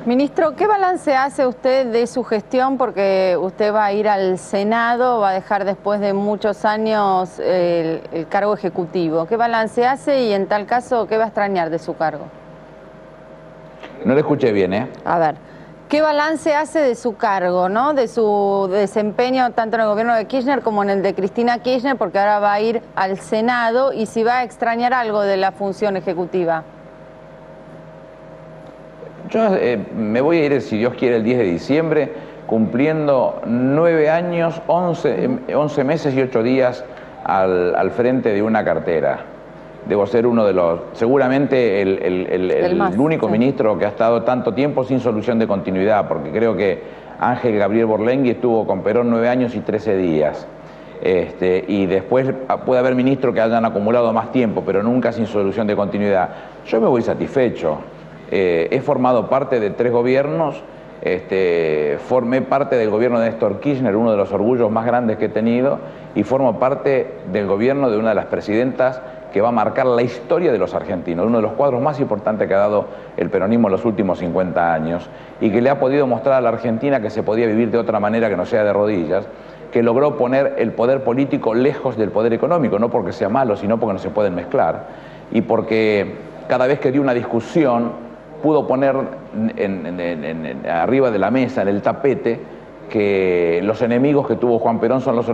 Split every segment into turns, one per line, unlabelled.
Ministro, ¿qué balance hace usted de su gestión? Porque usted va a ir al Senado, va a dejar después de muchos años el cargo ejecutivo. ¿Qué balance hace y en tal caso qué va a extrañar de su cargo?
No le escuché bien, ¿eh?
A ver, ¿qué balance hace de su cargo, ¿no? De su desempeño tanto en el gobierno de Kirchner como en el de Cristina Kirchner, porque ahora va a ir al Senado, y si va a extrañar algo de la función ejecutiva?
Yo me voy a ir, si Dios quiere, el 10 de diciembre, cumpliendo 9 años, 11 meses y 8 días al frente de una cartera. Debo ser uno de los, seguramente el único ministro que ha estado tanto tiempo sin solución de continuidad, porque creo que Ángel Gabriel Borlengui estuvo con Perón 9 años y 13 días. Y después puede haber ministros que hayan acumulado más tiempo, pero nunca sin solución de continuidad. Yo me voy satisfecho. He formado parte de 3 gobiernos, formé parte del gobierno de Néstor Kirchner, uno de los orgullos más grandes que he tenido, y formo parte del gobierno de una de las presidentas que va a marcar la historia de los argentinos, uno de los cuadros más importantes que ha dado el peronismo en los últimos 50 años, y que le ha podido mostrar a la Argentina que se podía vivir de otra manera que no sea de rodillas, que logró poner el poder político lejos del poder económico, no porque sea malo, sino porque no se pueden mezclar, y porque cada vez que dio una discusión pudo poner arriba de la mesa, en el tapete, que los enemigos que tuvo Juan Perón son los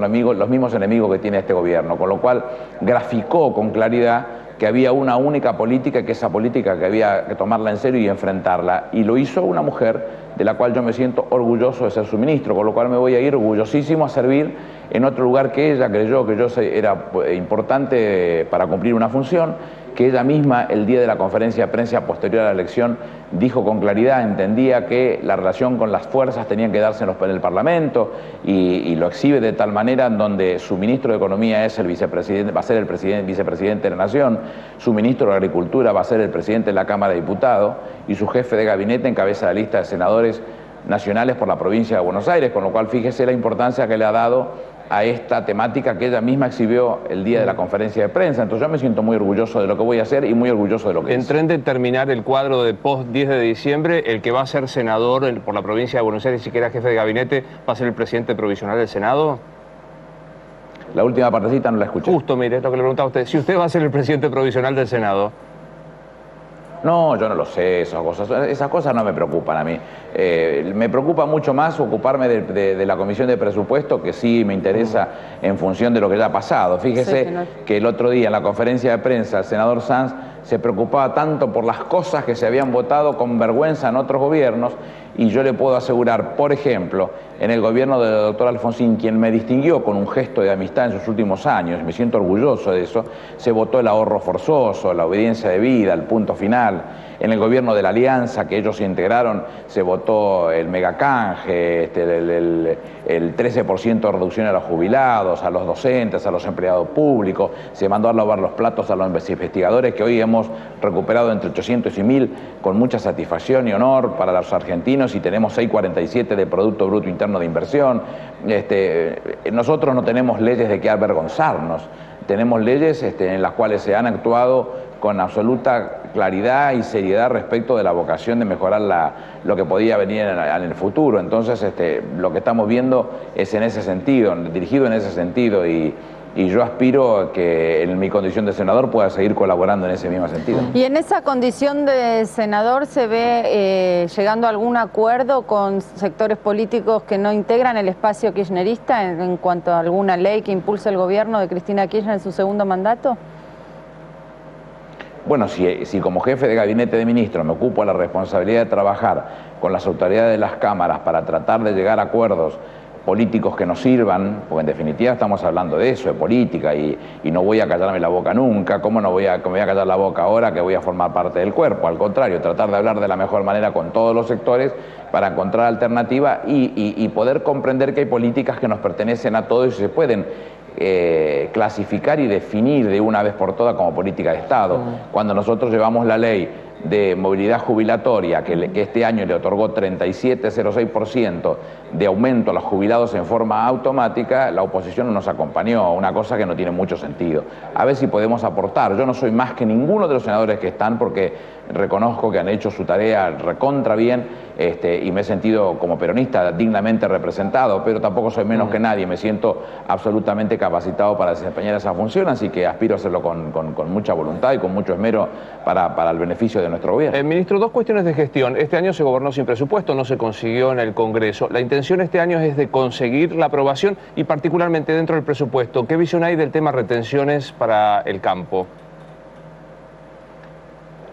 mismos enemigos que tiene este gobierno, con lo cual graficó con claridad que había una única política, que esa política que había que tomarla en serio y enfrentarla, y lo hizo una mujer de la cual yo me siento orgulloso de ser su ministro, con lo cual me voy a ir orgullosísimo a servir en otro lugar que ella creyó que yo era importante para cumplir una función, que ella misma el día de la conferencia de prensa posterior a la elección dijo con claridad, entendía que la relación con las fuerzas tenían que darse en el Parlamento, y lo exhibe de tal manera en donde su ministro de Economía es el vicepresidente, va a ser el vicepresidente de la Nación, su ministro de Agricultura va a ser el presidente de la Cámara de Diputados, y su jefe de gabinete encabeza la lista de senadores nacionales por la provincia de Buenos Aires, con lo cual fíjese la importancia que le ha dado a esta temática que ella misma exhibió el día de la conferencia de prensa. Entonces yo me siento muy orgulloso de lo que voy a hacer y muy orgulloso de lo que
Entré en determinar el cuadro de post 10 de diciembre, el que va a ser senador por la provincia de Buenos Aires y que era jefe de gabinete, ¿va a ser el presidente provisional del Senado?
La última partecita no la escuché.
Justo, mire, es lo que le preguntaba a usted. Si usted va a ser el presidente provisional del Senado.
No, yo no lo sé, esas cosas no me preocupan a mí. Me preocupa mucho más ocuparme de la Comisión de Presupuesto, que sí me interesa en función de lo que ya ha pasado. Fíjese que el otro día en la conferencia de prensa el senador Sanz se preocupaba tanto por las cosas que se habían votado con vergüenza en otros gobiernos, y yo le puedo asegurar, por ejemplo, en el gobierno del doctor Alfonsín, quien me distinguió con un gesto de amistad en sus últimos años, me siento orgulloso de eso, se votó el ahorro forzoso, la obediencia debida, el punto final. En el gobierno de la Alianza, que ellos integraron, se votó el megacanje, el 13% de reducción a los jubilados, a los docentes, a los empleados públicos, se mandó a lavar los platos a los investigadores, que hoy hemos recuperado entre 800 y 1000 con mucha satisfacción y honor para los argentinos, y tenemos 6,47 de Producto Bruto Interno de Inversión. Nosotros no tenemos leyes de qué avergonzarnos, tenemos leyes en las cuales se han actuado con absoluta claridad y seriedad respecto de la vocación de mejorar lo que podía venir en el futuro. Entonces, lo que estamos viendo es en ese sentido, dirigido en ese sentido, y yo aspiro a que en mi condición de senador pueda seguir colaborando en ese mismo sentido.
¿Y en esa condición de senador se ve llegando a algún acuerdo con sectores políticos que no integran el espacio kirchnerista en cuanto a alguna ley que impulse el gobierno de Cristina Kirchner en su segundo mandato?
Bueno, si como jefe de gabinete de ministros me ocupo de la responsabilidad de trabajar con las autoridades de las cámaras para tratar de llegar a acuerdos políticos que nos sirvan, porque en definitiva estamos hablando de eso, de política, y no voy a callarme la boca nunca. ¿Cómo no voy a callar la boca ahora que voy a formar parte del cuerpo? Al contrario, tratar de hablar de la mejor manera con todos los sectores para encontrar alternativas y poder comprender que hay políticas que nos pertenecen a todos y se pueden clasificar y definir de una vez por todas como política de Estado. Cuando nosotros llevamos la ley de movilidad jubilatoria, que este año le otorgó 37,06% de aumento a los jubilados en forma automática, la oposición no nos acompañó, una cosa que no tiene mucho sentido. A ver si podemos aportar. Yo no soy más que ninguno de los senadores que están, porque reconozco que han hecho su tarea recontra bien, y me he sentido como peronista dignamente representado, pero tampoco soy menos que nadie, me siento absolutamente capacitado para desempeñar esa función, así que aspiro a hacerlo con mucha voluntad y con mucho esmero para el beneficio de nuestro gobierno.
Ministro, dos cuestiones de gestión. Este año se gobernó sin presupuesto, no se consiguió en el Congreso. La intención este año es de conseguir la aprobación y particularmente dentro del presupuesto. ¿Qué visión hay del tema retenciones para el campo?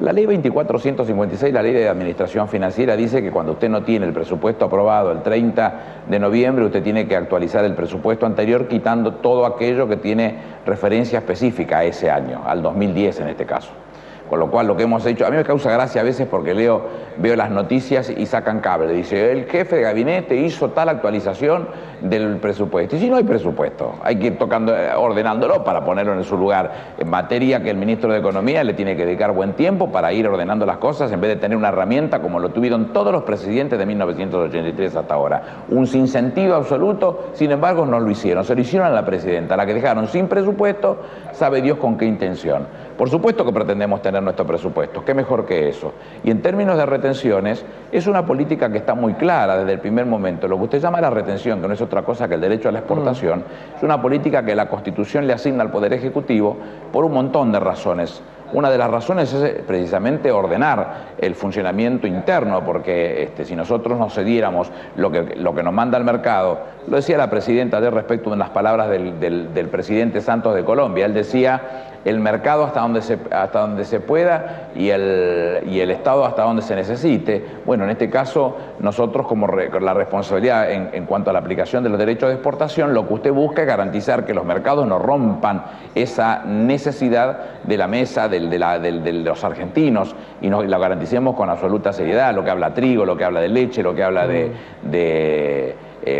La ley 24.156, la ley de administración financiera, dice que cuando usted no tiene el presupuesto aprobado el 30 de noviembre, usted tiene que actualizar el presupuesto anterior quitando todo aquello que tiene referencia específica a ese año, al 2010 en este caso. Con lo cual lo que hemos hecho, a mí me causa gracia a veces porque veo las noticias y sacan cable. Dice, el jefe de gabinete hizo tal actualización del presupuesto. Y si no hay presupuesto, hay que ir ordenándolo para ponerlo en su lugar. En materia que el ministro de Economía le tiene que dedicar buen tiempo para ir ordenando las cosas en vez de tener una herramienta como lo tuvieron todos los presidentes de 1983 hasta ahora. Un sinsentido absoluto, sin embargo no lo hicieron. Se lo hicieron a la presidenta, la que dejaron sin presupuesto, sabe Dios con qué intención. Por supuesto que pretendemos tener nuestro presupuesto, qué mejor que eso. Y en términos de retenciones, es una política que está muy clara desde el primer momento. Lo que usted llama la retención, que no es otra cosa que el derecho a la exportación, es una política que la Constitución le asigna al Poder Ejecutivo por un montón de razones. Una de las razones es precisamente ordenar el funcionamiento interno, porque si nosotros nos cediéramos lo que nos manda el mercado, lo decía la presidenta ayer respecto de unas palabras del presidente Santos de Colombia, él decía, el mercado hasta donde se pueda y el Estado hasta donde se necesite. Bueno, en este caso, nosotros como la responsabilidad en cuanto a la aplicación de los derechos de exportación, lo que usted busca es garantizar que los mercados no rompan esa necesidad de la mesa de los argentinos y la garanticemos con absoluta seriedad, lo que habla trigo, lo que habla de leche, lo que habla de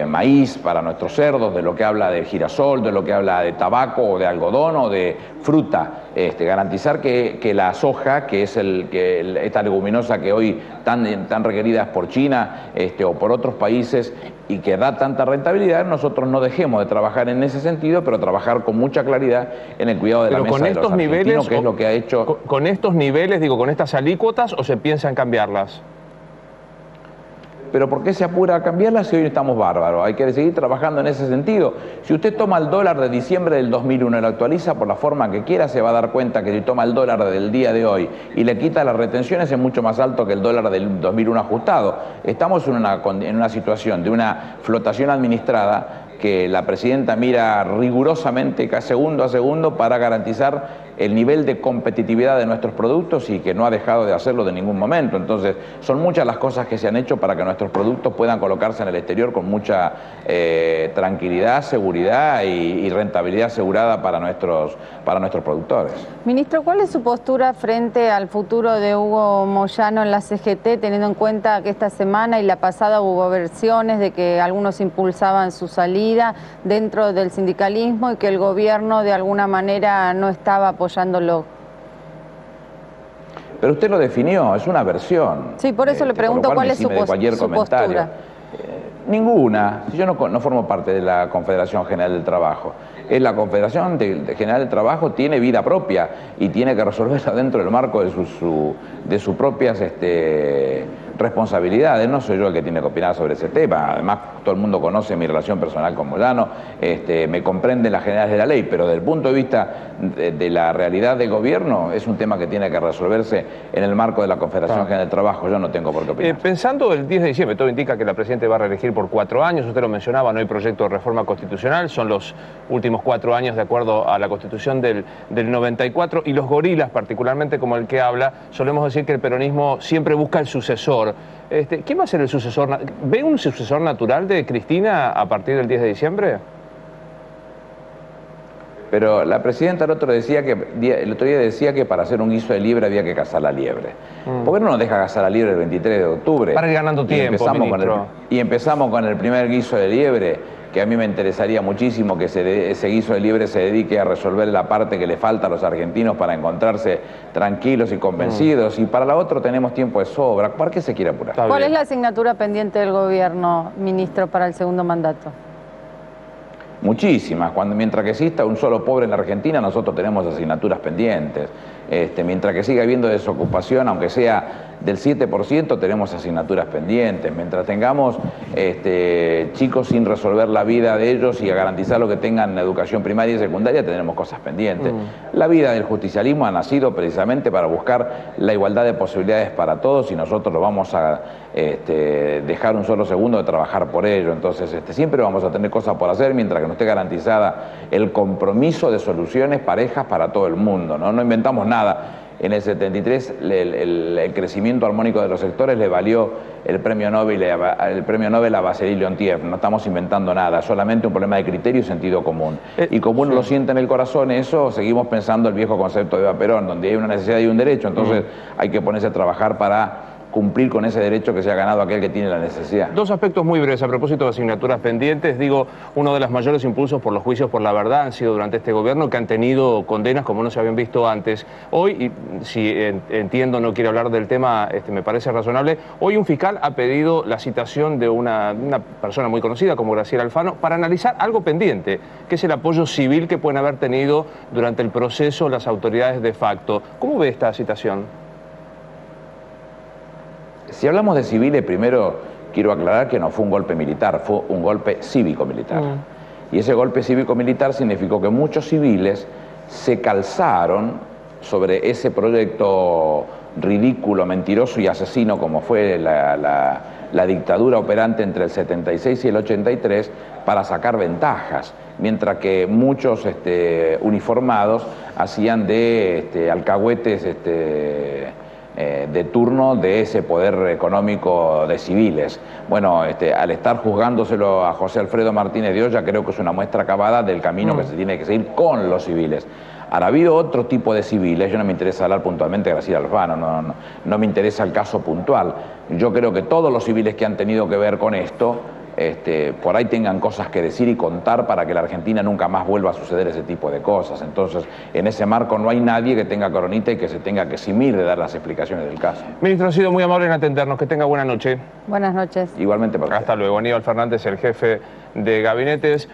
maíz para nuestros cerdos, de lo que habla de girasol, de lo que habla de tabaco o de algodón o de fruta. Garantizar que la soja, que es esta leguminosa que hoy tan requerida es por China o por otros países y que da tanta rentabilidad, nosotros no dejemos de trabajar en ese sentido, pero trabajar con mucha claridad en el cuidado de la mesa de los argentinos, que es lo que ha hecho.
¿Con estos niveles, digo, con estas alícuotas, o se piensa en cambiarlas?
Pero ¿por qué se apura a cambiarlas si hoy estamos bárbaros? Hay que seguir trabajando en ese sentido. Si usted toma el dólar de diciembre del 2001 y lo actualiza por la forma que quiera, se va a dar cuenta que si toma el dólar del día de hoy y le quita las retenciones, es mucho más alto que el dólar del 2001 ajustado. Estamos en una situación de una flotación administrada que la presidenta mira rigurosamente segundo a segundo para garantizar el nivel de competitividad de nuestros productos y que no ha dejado de hacerlo de ningún momento. Entonces, son muchas las cosas que se han hecho para que nuestros productos puedan colocarse en el exterior con mucha tranquilidad, seguridad y rentabilidad asegurada para nuestros productores.
Ministro, ¿cuál es su postura frente al futuro de Hugo Moyano en la CGT, teniendo en cuenta que esta semana y la pasada hubo versiones de que algunos impulsaban su salida dentro del sindicalismo y que el gobierno de alguna manera no estaba apoyándolo?
Pero usted lo definió, es una versión.
Sí, por eso le pregunto cuál es su postura.
Ninguna. Yo no formo parte de la Confederación General del Trabajo. La Confederación General del Trabajo tiene vida propia y tiene que resolverla dentro del marco de sus propias responsabilidades. No soy yo el que tiene que opinar sobre ese tema. Además, todo el mundo conoce mi relación personal con Moyano, me comprenden las generales de la ley, pero desde el punto de vista de la realidad del gobierno, es un tema que tiene que resolverse en el marco de la Confederación General del Trabajo. Yo no tengo por qué opinar.
Pensando el 10 de diciembre, todo indica que la Presidenta va a reelegir por 4 años. Usted lo mencionaba, no hay proyecto de reforma constitucional, son los últimos 4 años de acuerdo a la Constitución del 94, y los gorilas, particularmente como el que habla, solemos decir que el peronismo siempre busca el sucesor. ¿Quién va a ser el sucesor? ¿Ve un sucesor natural de Cristina a partir del 10 de diciembre?
Pero la presidenta el otro día decía que para hacer un guiso de liebre había que cazar la liebre. ¿Por qué no nos deja cazar la liebre el 23 de octubre?
Para ir ganando tiempo, ministro.
Y empezamos con el primer guiso de liebre, que a mí me interesaría muchísimo que ese guiso de liebre se dedique a resolver la parte que le falta a los argentinos para encontrarse tranquilos y convencidos. Y para la otra tenemos tiempo de sobra. ¿Por qué se quiere apurar?
¿Cuál es la asignatura pendiente del gobierno, ministro, para el segundo mandato?
Muchísimas. Mientras que exista un solo pobre en la Argentina, nosotros tenemos asignaturas pendientes. Mientras que siga habiendo desocupación, aunque sea del 7%, tenemos asignaturas pendientes. Mientras tengamos chicos sin resolver la vida de ellos y a garantizar lo que tengan educación primaria y secundaria, tenemos cosas pendientes. La vida del justicialismo ha nacido precisamente para buscar la igualdad de posibilidades para todos, y nosotros lo vamos a dejar un solo segundo de trabajar por ello. Entonces siempre vamos a tener cosas por hacer mientras que no esté garantizada el compromiso de soluciones parejas para todo el mundo, ¿no? No inventamos nada. En el 73 el crecimiento armónico de los sectores le valió el premio Nobel a Vasily Leontiev. No estamos inventando nada, solamente un problema de criterio y sentido común. Y como uno lo siente en el corazón eso, seguimos pensando el viejo concepto de Eva Perón, donde hay una necesidad y un derecho, entonces hay que ponerse a trabajar para cumplir con ese derecho que se ha ganado aquel que tiene la necesidad. Dos
aspectos muy breves a propósito de asignaturas pendientes. Digo, uno de los mayores impulsos por los juicios por la verdad han sido durante este gobierno, que han tenido condenas como no se habían visto antes. Hoy, y si entiendo no quiere hablar del tema, me parece razonable, hoy un fiscal ha pedido la citación de una persona muy conocida como Graciela Alfano para analizar algo pendiente, que es el apoyo civil que pueden haber tenido durante el proceso las autoridades de facto. ¿Cómo ve esta citación?
Si hablamos de civiles, primero quiero aclarar que no fue un golpe militar, fue un golpe cívico-militar. Y ese golpe cívico-militar significó que muchos civiles se calzaron sobre ese proyecto ridículo, mentiroso y asesino como fue la dictadura operante entre el 76 y el 83 para sacar ventajas, mientras que muchos uniformados hacían de alcahuetes de turno de ese poder económico de civiles. Bueno, al estar juzgándoselo a José Alfredo Martínez de Oya, creo que es una muestra acabada del camino que se tiene que seguir con los civiles. Ahora, ha habido otro tipo de civiles, yo no me interesa hablar puntualmente de Graciela Alfano, no me interesa el caso puntual. Yo creo que todos los civiles que han tenido que ver con esto, por ahí tengan cosas que decir y contar para que la Argentina nunca más vuelva a suceder ese tipo de cosas. Entonces, en ese marco no hay nadie que tenga coronita y que se tenga que eximir de dar las explicaciones del caso.
Ministro, ha sido muy amable en atendernos. Que tenga buena noche.
Buenas noches.
Igualmente para usted.
Hasta luego. Aníbal Fernández, el jefe de gabinetes.